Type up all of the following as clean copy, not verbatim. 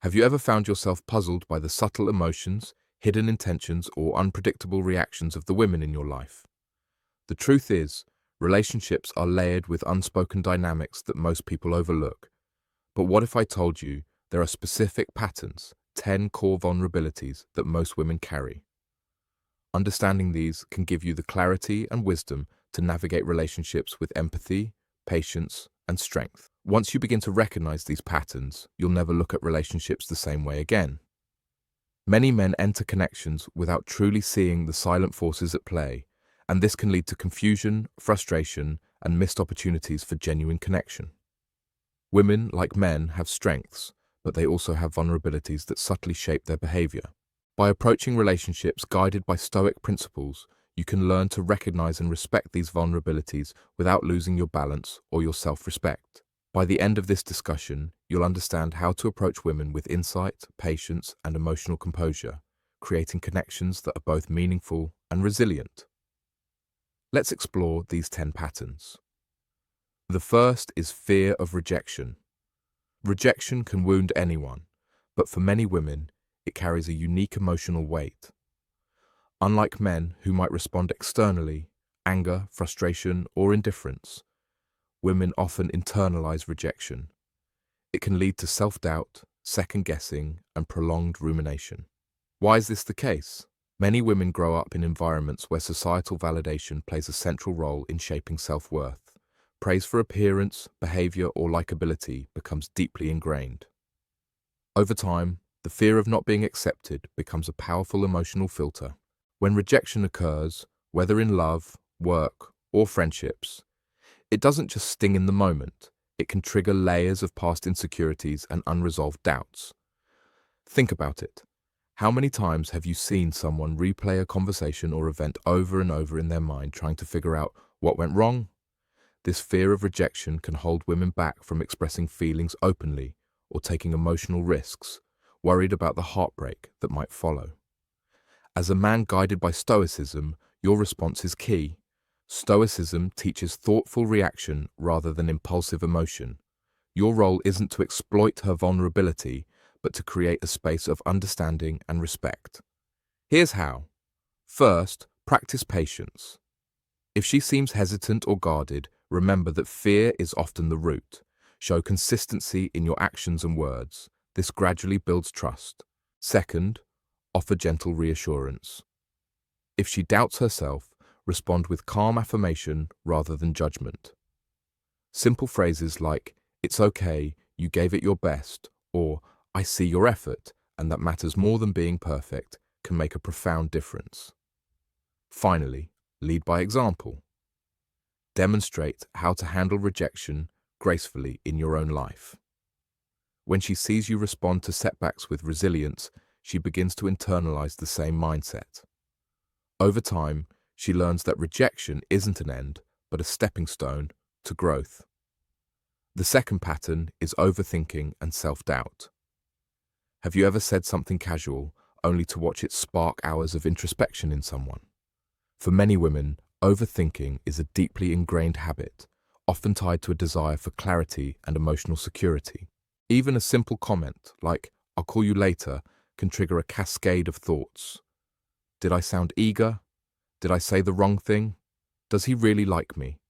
Have you ever found yourself puzzled by the subtle emotions, hidden intentions, or unpredictable reactions of the women in your life? The truth is, relationships are layered with unspoken dynamics that most people overlook. But what if I told you there are specific patterns, 10 core vulnerabilities that most women carry? Understanding these can give you the clarity and wisdom to navigate relationships with empathy, patience, and strength. Once you begin to recognize these patterns, you'll never look at relationships the same way again. Many men enter connections without truly seeing the silent forces at play, and this can lead to confusion, frustration, and missed opportunities for genuine connection. Women, like men, have strengths, but they also have vulnerabilities that subtly shape their behavior. By approaching relationships guided by Stoic principles, you can learn to recognize and respect these vulnerabilities without losing your balance or your self-respect. By the end of this discussion, you'll understand how to approach women with insight, patience, and emotional composure, creating connections that are both meaningful and resilient. Let's explore these 10 patterns. The first is fear of rejection. Rejection can wound anyone, but for many women, it carries a unique emotional weight. Unlike men who might respond externally, anger, frustration, or indifference, women often internalize rejection. It can lead to self-doubt, second-guessing, and prolonged rumination. Why is this the case? Many women grow up in environments where societal validation plays a central role in shaping self-worth. Praise for appearance, behavior, or likability becomes deeply ingrained. Over time, the fear of not being accepted becomes a powerful emotional filter. When rejection occurs, whether in love, work, or friendships, it doesn't just sting in the moment, it can trigger layers of past insecurities and unresolved doubts. Think about it. How many times have you seen someone replay a conversation or event over and over in their mind trying to figure out what went wrong? This fear of rejection can hold women back from expressing feelings openly or taking emotional risks, worried about the heartbreak that might follow. As a man guided by Stoicism, your response is key. Stoicism teaches thoughtful reaction rather than impulsive emotion. Your role isn't to exploit her vulnerability, but to create a space of understanding and respect. Here's how. First, practice patience. If she seems hesitant or guarded, remember that fear is often the root. Show consistency in your actions and words. This gradually builds trust. Second, offer gentle reassurance. If she doubts herself, respond with calm affirmation rather than judgment. Simple phrases like, "It's okay, you gave it your best," or "I see your effort, and that matters more than being perfect," can make a profound difference. Finally, lead by example. Demonstrate how to handle rejection gracefully in your own life. When she sees you respond to setbacks with resilience, she begins to internalize the same mindset. Over time, she learns that rejection isn't an end, but a stepping stone to growth. The second pattern is overthinking and self-doubt. Have you ever said something casual only to watch it spark hours of introspection in someone? For many women, overthinking is a deeply ingrained habit, often tied to a desire for clarity and emotional security. Even a simple comment like, "I'll call you later," can trigger a cascade of thoughts. Did I sound eager? Did I say the wrong thing? Does he really like me?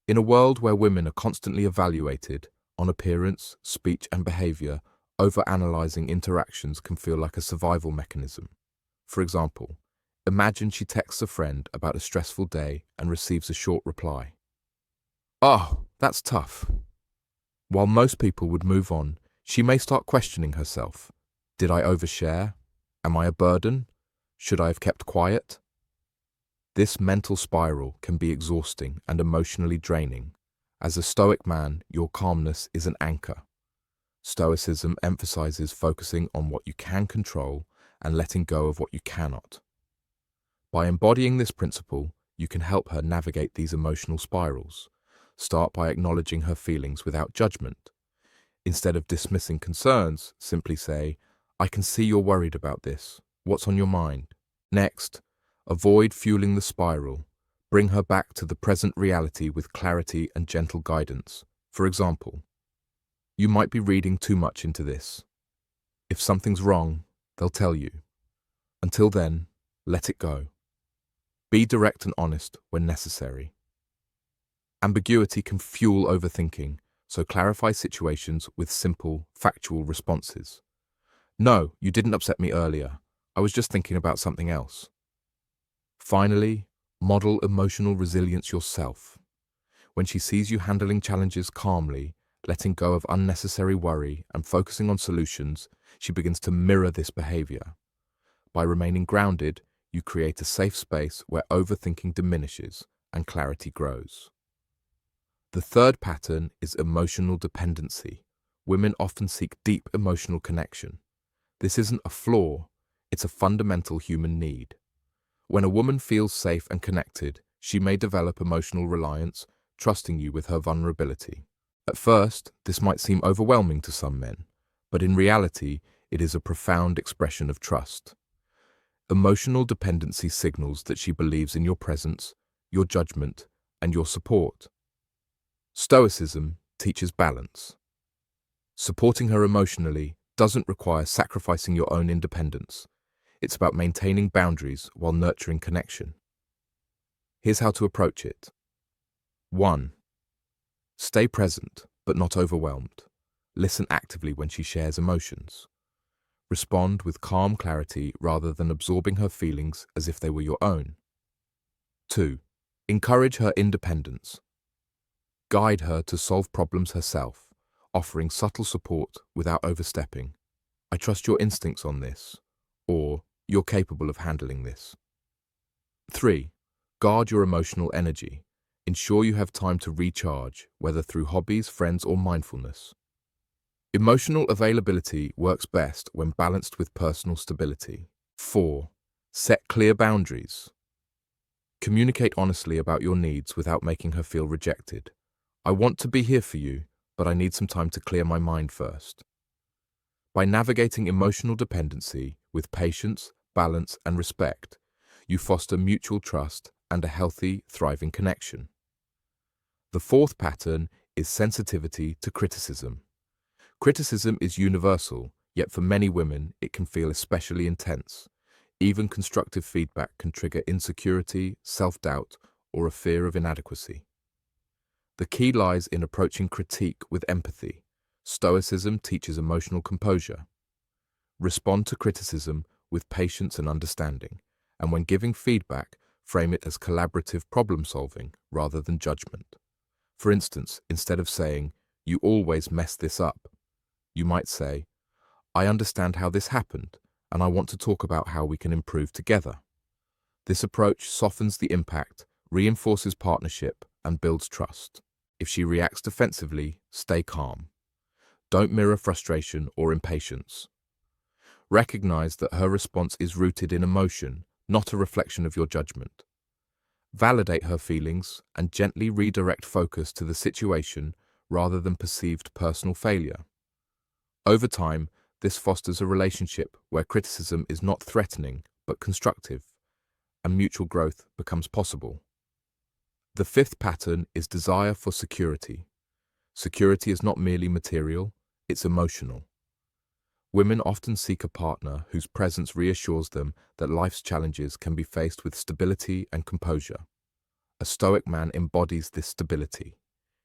In a world where women are constantly evaluated on appearance, speech, and behavior, overanalyzing interactions can feel like a survival mechanism. For example, imagine she texts a friend about a stressful day and receives a short reply. "Oh, that's tough." While most people would move on, she may start questioning herself. Did I overshare? Am I a burden? Should I have kept quiet? This mental spiral can be exhausting and emotionally draining. As a Stoic man, your calmness is an anchor. Stoicism emphasizes focusing on what you can control and letting go of what you cannot. By embodying this principle, you can help her navigate these emotional spirals. Start by acknowledging her feelings without judgment. Instead of dismissing concerns, simply say, "I can see you're worried about this. What's on your mind?" Next, avoid fueling the spiral. Bring her back to the present reality with clarity and gentle guidance. For example, "You might be reading too much into this. If something's wrong, they'll tell you. Until then, let it go. Be direct and honest when necessary. Ambiguity can fuel overthinking, so clarify situations with simple, factual responses. No, you didn't upset me earlier. I was just thinking about something else. Finally, model emotional resilience yourself. When she sees you handling challenges calmly, letting go of unnecessary worry and focusing on solutions, she begins to mirror this behavior. By remaining grounded, you create a safe space where overthinking diminishes and clarity grows. The third pattern is emotional dependency. Women often seek deep emotional connection. This isn't a flaw, it's a fundamental human need. When a woman feels safe and connected, she may develop emotional reliance, trusting you with her vulnerability. At first, this might seem overwhelming to some men, but in reality, it is a profound expression of trust. Emotional dependency signals that she believes in your presence, your judgment, and your support. Stoicism teaches balance. Supporting her emotionally doesn't require sacrificing your own independence. It's about maintaining boundaries while nurturing connection. Here's how to approach it. 1. Stay present, but not overwhelmed. Listen actively when she shares emotions. Respond with calm clarity rather than absorbing her feelings as if they were your own. 2. Encourage her independence. Guide her to solve problems herself, offering subtle support without overstepping. I trust your instincts on this, or you're capable of handling this. 3. Guard your emotional energy. Ensure you have time to recharge, whether through hobbies, friends, or mindfulness. Emotional availability works best when balanced with personal stability. 4. Set clear boundaries. Communicate honestly about your needs without making her feel rejected. I want to be here for you, but I need some time to clear my mind first. By navigating emotional dependency with patience, balance, and respect, you foster mutual trust and a healthy, thriving connection. The fourth pattern is sensitivity to criticism. Criticism is universal, yet for many women it can feel especially intense. Even constructive feedback can trigger insecurity, self-doubt, or a fear of inadequacy. The key lies in approaching critique with empathy. Stoicism teaches emotional composure. Respond to criticism with patience and understanding, and when giving feedback, frame it as collaborative problem-solving rather than judgment. For instance, instead of saying, "You always mess this up," you might say, "I understand how this happened, and I want to talk about how we can improve together." This approach softens the impact, reinforces partnership, and builds trust. If she reacts defensively, stay calm. Don't mirror frustration or impatience. Recognize that her response is rooted in emotion, not a reflection of your judgment. Validate her feelings and gently redirect focus to the situation rather than perceived personal failure. Over time, this fosters a relationship where criticism is not threatening but constructive, and mutual growth becomes possible. The fifth pattern is desire for security. Security is not merely material, it's emotional. Women often seek a partner whose presence reassures them that life's challenges can be faced with stability and composure. A Stoic man embodies this stability.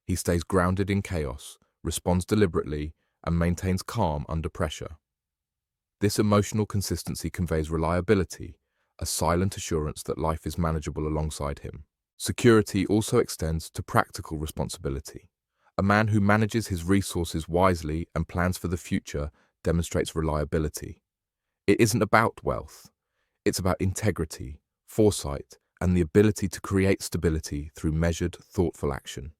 He stays grounded in chaos, responds deliberately, and maintains calm under pressure. This emotional consistency conveys reliability, a silent assurance that life is manageable alongside him. Security also extends to practical responsibility. A man who manages his resources wisely and plans for the future demonstrates reliability. It isn't about wealth. It's about integrity, foresight, and the ability to create stability through measured, thoughtful action.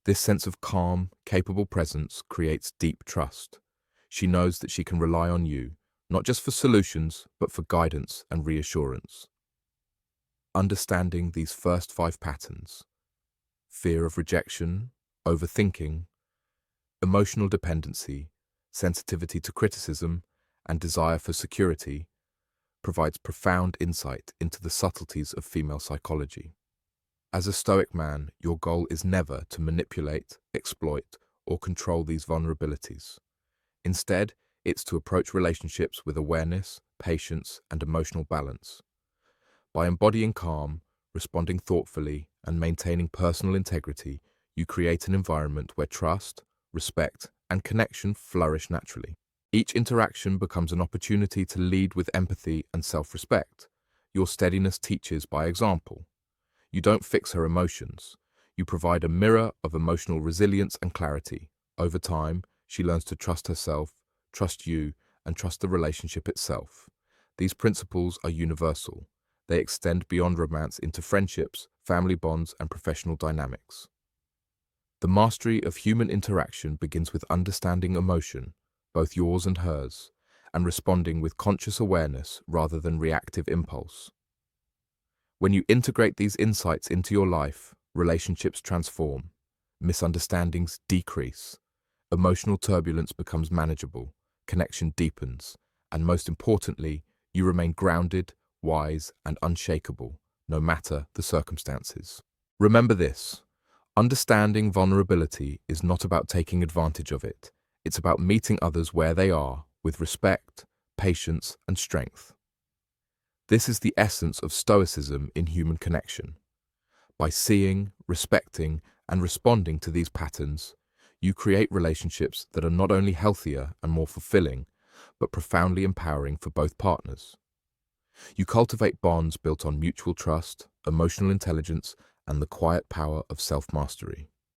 This sense of calm, capable presence creates deep trust. She knows that she can rely on you, not just for solutions, but for guidance and reassurance. Understanding these first 5 patterns, fear of rejection, overthinking, emotional dependency, sensitivity to criticism, and desire for security, provides profound insight into the subtleties of female psychology. As a Stoic man, your goal is never to manipulate, exploit, or control these vulnerabilities. Instead, It's to approach relationships with awareness, patience, and emotional balance. By embodying calm, responding thoughtfully, and maintaining personal integrity, you create an environment where trust, respect, and connection flourish naturally. Each interaction becomes an opportunity to lead with empathy and self-respect. Your steadiness teaches by example. You don't fix her emotions. You provide a mirror of emotional resilience and clarity. Over time, she learns to trust herself, trust you, and trust the relationship itself. These principles are universal. They extend beyond romance into friendships, family bonds, and professional dynamics. The mastery of human interaction begins with understanding emotion, both yours and hers, and responding with conscious awareness rather than reactive impulse. When you integrate these insights into your life, relationships transform, misunderstandings decrease, emotional turbulence becomes manageable, connection deepens, and most importantly, you remain grounded, wise, and unshakable, no matter the circumstances. Remember this: understanding vulnerability is not about taking advantage of it. It's about meeting others where they are, with respect, patience, and strength. This is the essence of Stoicism in human connection. By seeing, respecting, and responding to these patterns, you create relationships that are not only healthier and more fulfilling, but profoundly empowering for both partners. You cultivate bonds built on mutual trust, emotional intelligence, and the quiet power of self-mastery.